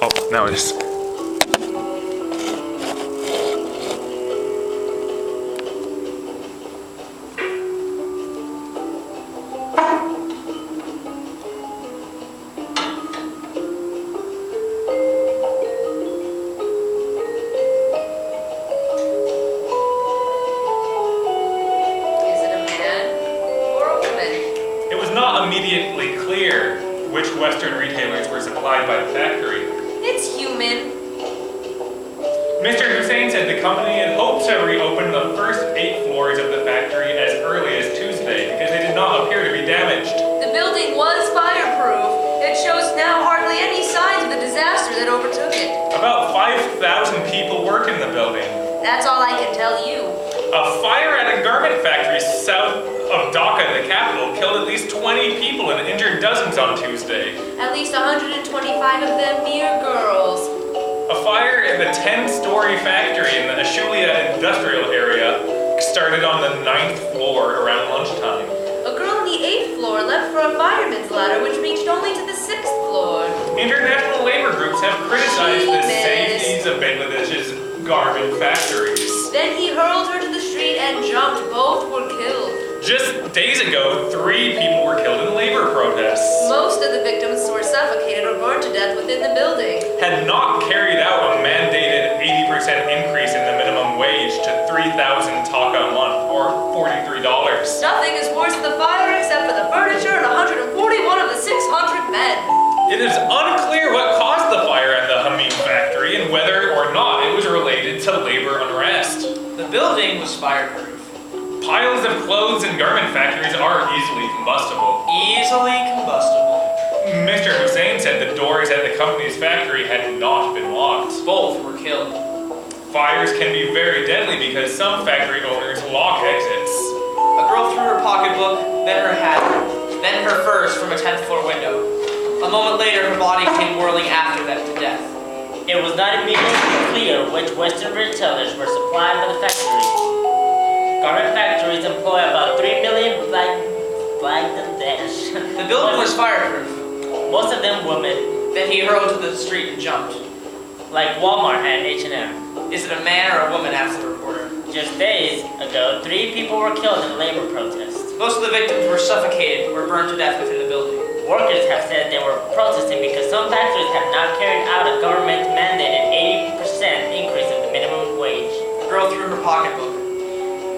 Oh, now it is. Immediately clear which Western retailers were supplied by the factory. It's human. Mr. Hussein said the company had hoped to reopen the first 8 floors of the factory as early as Tuesday because they did not appear to be damaged. The building was fireproof. It shows now hardly any signs of the disaster that overtook it. About 5,000 people work in the building. That's all I can tell you. A fire at a garment factory south of Dhaka, the capital, killed at least 20 people and injured dozens on Tuesday. At least 125 of them mere girls. A fire in the 10-story factory in the Ashulia industrial area started on the 9th floor around lunchtime. A girl on the 8th floor left for a fireman's ladder which reached only to the 6th floor. International labor groups have criticized the safeties of Bangladesh's garment factories. Then he hurled her to the street and jumped. Both were killed. Just days ago, 3 people were killed in labor protests. Most of the victims were suffocated or burned to death within the building. Had not carried out a mandated 80% increase in the minimum wage to 3,000 taka a month, or $43. Nothing is worse than the fire except for the furniture and 141 of the 600 men. It is unclear what caused the fire at the Hamid factory and whether or not it was related to labor unrest. The building was fireproof. Piles of clothes in garment factories are easily combustible. Easily combustible. Mr. Hussein said the doors at the company's factory had not been locked. Both were killed. Fires can be very deadly because some factory owners lock exits. A girl threw her pocketbook, then her hat, then her furs from a 10th floor window. A moment later, her body came whirling after them to death. It was not immediately clear which Western retailers were supplied by the factory. Garment factories employ about 3 million Bangladesh. The building was fireproof. Most of them women. Then he hurled to the street and jumped. Like Walmart and H&M. Is it a man or a woman? Asked the reporter. Just days ago, 3 people were killed in a labor protest. Most of the victims were suffocated or burned to death within the building. Workers have said they were protesting because some factories have not carried out a government-mandated 80% increase of the minimum wage. The girl threw her pocketbook.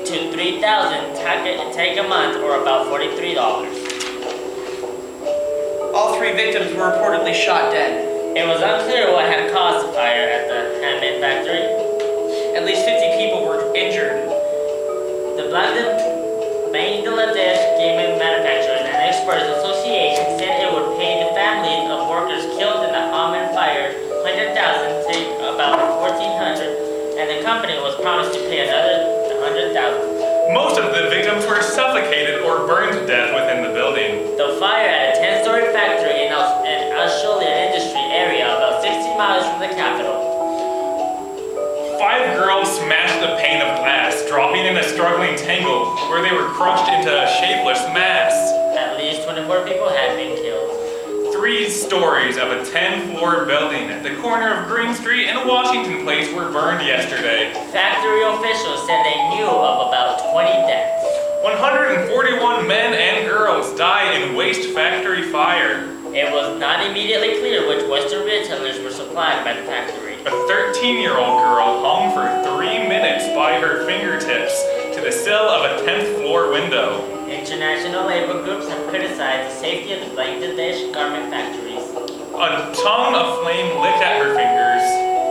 To 3,000 take a month, or about $43. All 3 victims were reportedly shot dead. It was unclear what had caused the fire at the handmade factory. At least 50 people were injured. The Bangladesh Garment Manufacturers and Exporters Association said it would pay the families of workers killed in the Hamid fire $100,000 to about $1,400, and the company was promised to pay another $100,000. Most of the victims were suffocated or burned to death within the building. The fire at a 10-story factory in Ashulia industry area about 60 miles from the capital. 5 girls smashed the pane of glass, dropping in a struggling tangle where they were crushed into a shapeless mass. At least 24 people had been killed. 3 stories of a 10-floor building at the corner of Green Street and Washington Place were burned yesterday. Factory officials said they knew of about 20 deaths. 141 men and girls died in waste factory fire. It was not immediately clear which Western retailers were supplied by the factory. A 13-year-old girl hung for 3 minutes by her fingertips to the sill of a 10th floor window. International labor groups have criticized the safety of the Bangladesh garment factories. A tongue of flame licked at her fingers.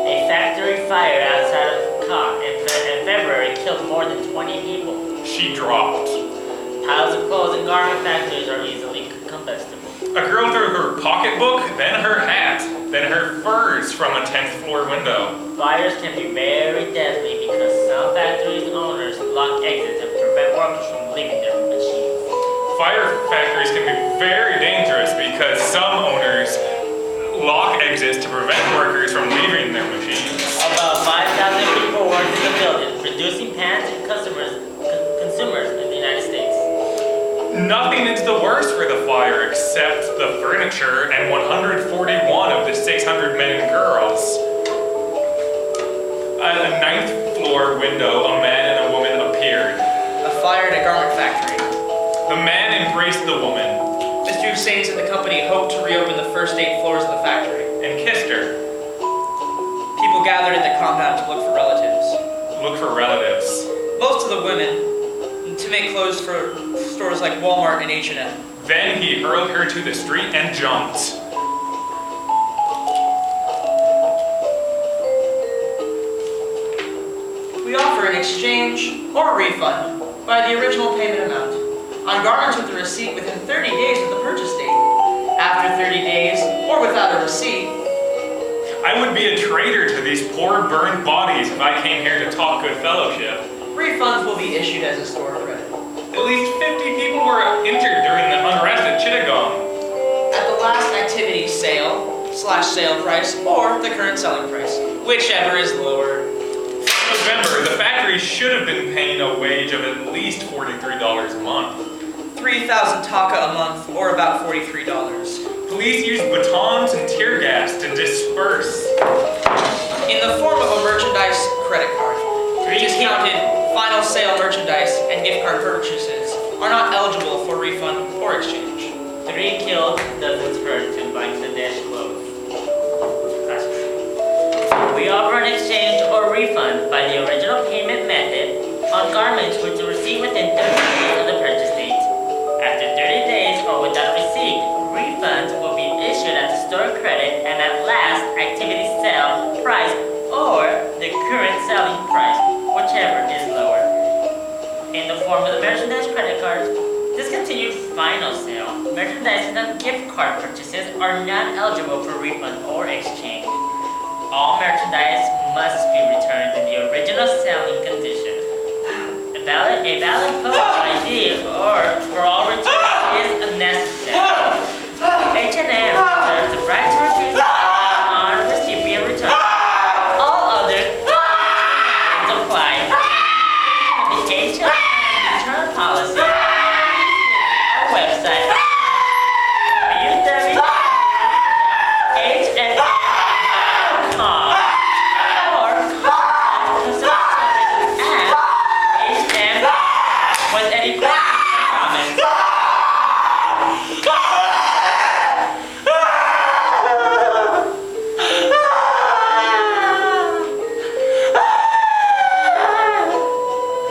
A factory fire outside of Kah in February killed more than 20 people. She dropped. Piles of clothes in garment factories are easily combustible. A girl threw her pocketbook, then her hat, then her furs from a 10th floor window. Fires can be very deadly because some factories' owners lock exits and prevent workers from leaving their machines. Fire factories can be very dangerous because some owners lock exits to prevent workers from leaving their machines. About 5,000 people work in the building, producing pans and consumers in the United States. Nothing is the worse for the fire except the furniture and 141 of the 600 men and girls. floor window, a man and a woman appeared. A fire at a garment factory. The man embraced the woman Mr. Hussein said the company hoped to reopen the first 8 floors of the factory. and kissed her. People gathered at the compound to look for relatives. Look for relatives. Most of the women to make clothes for stores like Walmart and H&M. Then he hurled her to the street and jumped. We offer an exchange or a refund by the original payment amount on garments with a receipt within 30 days of the purchase date. After 30 days or without a receipt, I would be a traitor to these poor burned bodies if I came here to talk good fellowship. refunds will be issued as a store credit. At least 50 people were injured during the unrest at Chittagong. At the last activity sale/sale price or the current selling price, whichever is lower. November, the factory should have been paying a wage of at least $43 a month. 3,000 taka a month or about $43. Police used batons and tear gas to disperse. In the form of a merchandise credit card. Discounted final sale merchandise and gift card purchases are not eligible for refund or exchange. 3 killed, dozens hurt to Bangladesh clothes. That's true. We offer an exchange or refund by the original payment method on garments with a receipt within 30 days of the purchase date. After 30 days or without receipt, refunds will be issued at the store credit and at last activity sale price or the current selling price, whichever is lower. In the form of the merchandise credit cards, discontinued final sale, merchandise and gift card purchases are not eligible for refund or exchange. All merchandise must be returned in the original selling condition. A valid photo ID or for all returns is necessary. H&M reserves the right to refuse on recipient return. All other requirements apply. The H&M return policy. Our website. www.hm.com or contact customer service at H&M with any questions or comments.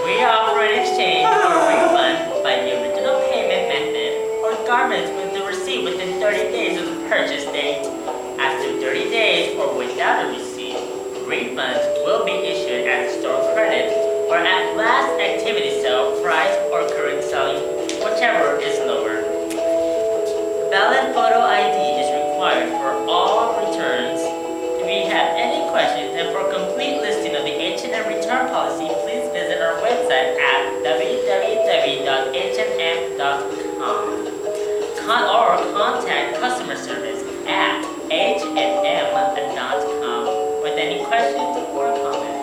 We offer an exchange or refund by the original payment method or garments with the receipt within 30 days of the purchase date. After 30 days or without a receipt, refunds will be issued at store credit or at last activity sale price or current selling, whichever is lower. A valid photo ID is required for all returns. If you have any questions and for a complete listing of the H&M return policy, please visit our website at www.hnm.com or contact customer service at hnm.com with any questions or comments.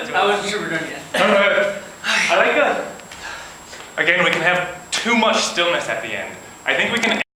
I wasn't sure we're done yet. I like that. Again, we can have too much stillness at the end. I think we can